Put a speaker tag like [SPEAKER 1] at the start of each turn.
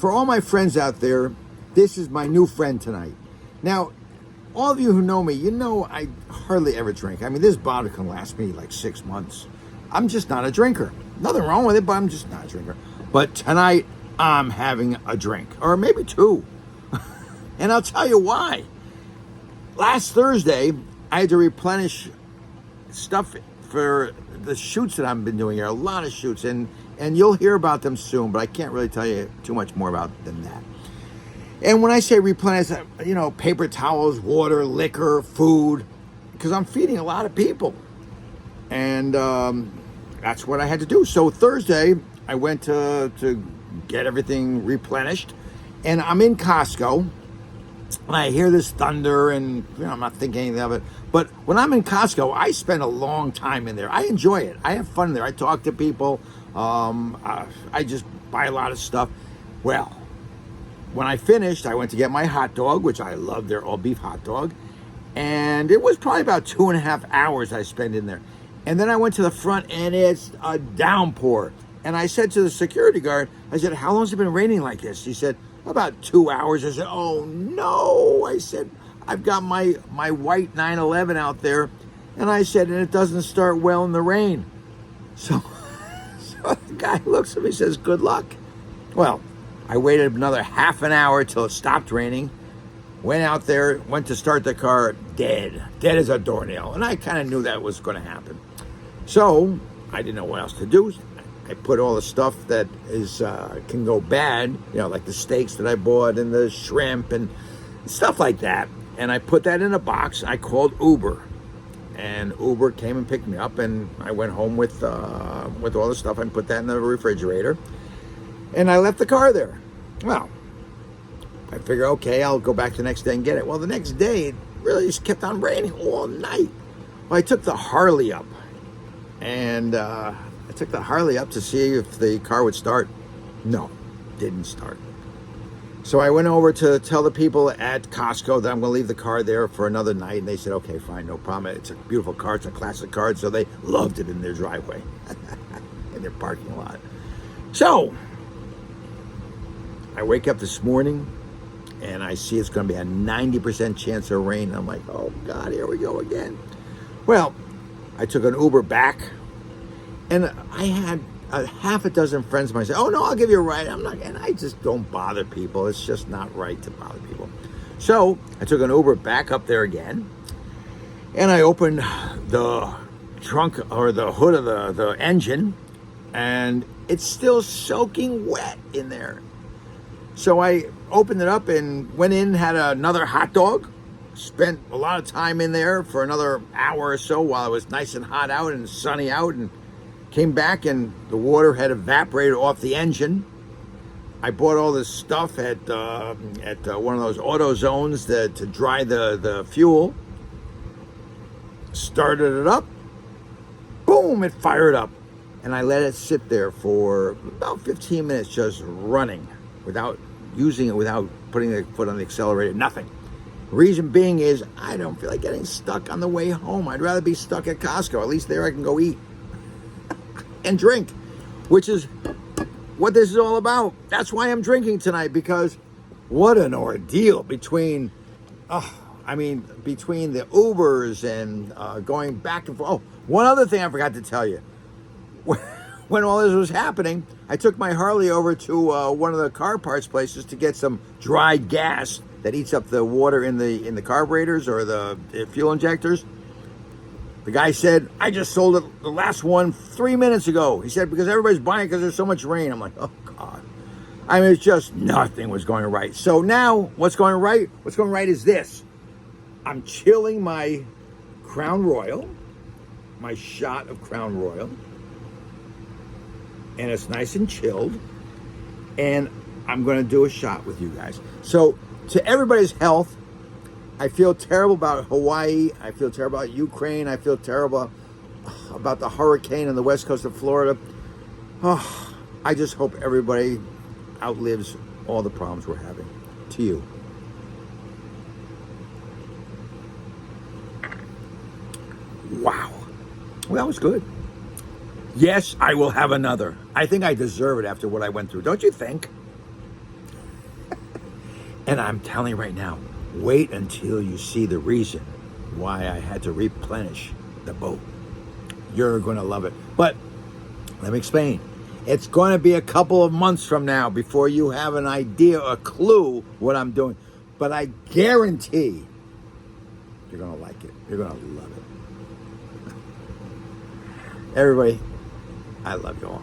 [SPEAKER 1] for all my friends out there, this is my new friend tonight. Now, all of you who know me, you know I hardly ever drink. I mean, this bottle can last me like 6 months. I'm just not a drinker. Nothing wrong with it, but I'm just not a drinker. But tonight, I'm having a drink, or maybe two. And I'll tell you why. Last Thursday, I had to replenish stuff for the shoots that I've been doing here. A lot of shoots, and you'll hear about them soon, but I can't really tell you too much more about them than that. And when I say replenish, you know, paper towels, water, liquor, food, because I'm feeding a lot of people. And that's what I had to do. So Thursday, I went to get everything replenished, and I'm in Costco. And I hear this thunder, and you know, I'm not thinking anything of it. But when I'm in Costco, I spend a long time in there. I enjoy it. I have fun there. I talk to people. I just buy a lot of stuff. Well, when I finished, I went to get my hot dog, which I love their all-beef hot dog. And it was probably about 2.5 hours I spent in there. And then I went to the front, and it's a downpour. And I said to the security guard, I said, how long has it been raining like this? He said, about 2 hours. I said, oh no. I said, I've got my white 911 out there. And I said, and it doesn't start well in the rain. So the guy looks at me and says, good luck. Well, I waited another half an hour till it stopped raining. Went out there, went to start the car, dead as a doornail. And I kind of knew that was going to happen. So I didn't know what else to do. I put all the stuff that is can go bad, you know, like the steaks that I bought and the shrimp and stuff like that. And I put that in a box. I called Uber, and Uber came and picked me up, and I went home with all the stuff and put that in the refrigerator. And I left the car there. Well, I figure, okay, I'll go back the next day and get it. Well, the next day, it really just kept on raining all night. Well, I took the Harley up, and I took the Harley up to see if the car would start. No, didn't start. So I went over to tell the people at Costco that I'm going to leave the car there for another night. And they said, okay, fine, no problem. It's a beautiful car. It's a classic car. So they loved it in their driveway, in their parking lot. So I wake up this morning, and I see it's going to be a 90% chance of rain. I'm like, oh, God, here we go again. Well, I took an Uber back. And I had a half a dozen friends of mine say, oh, no, I'll give you a ride. I'm not, and I just don't bother people. It's just not right to bother people. So I took an Uber back up there again, and I opened the trunk or the hood of the engine, and it's still soaking wet in there. So I opened it up and went in, had another hot dog, spent a lot of time in there for another hour or so while it was nice and hot out and sunny out, and came back, and the water had evaporated off the engine. I bought all this stuff at one of those auto zones to dry the fuel. Started it up. Boom, it fired up. And I let it sit there for about 15 minutes just running without using it, without putting the foot on the accelerator, nothing. Reason being is I don't feel like getting stuck on the way home. I'd rather be stuck at Costco. At least there I can go eat and drink, which is what this is all about. That's why I'm drinking tonight, because what an ordeal between the Ubers and going back and forth. Oh, one other thing I forgot to tell you. When all this was happening, I took my Harley over to one of the car parts places to get some dry gas that eats up the water in the carburetors or the fuel injectors. The guy said, I just sold it, the last one 3 minutes ago. He said, because everybody's buying it because there's so much rain. I'm like, oh, God. I mean, it's just nothing was going right. So now, what's going right? What's going right is this. I'm chilling my Crown Royal, my shot of Crown Royal. And it's nice and chilled. And I'm going to do a shot with you guys. So, to everybody's health, I feel terrible about Hawaii. I feel terrible about Ukraine. I feel terrible about the hurricane on the west coast of Florida. Oh, I just hope everybody outlives all the problems we're having. To you. Wow. Well, that was good. Yes, I will have another. I think I deserve it after what I went through. Don't you think? And I'm telling you right now, wait until you see the reason why I had to replenish the boat. You're going to love it. But let me explain. It's going to be a couple of months from now before you have an idea, a clue what I'm doing. But I guarantee you're going to like it. You're going to love it. Everybody, I love you all.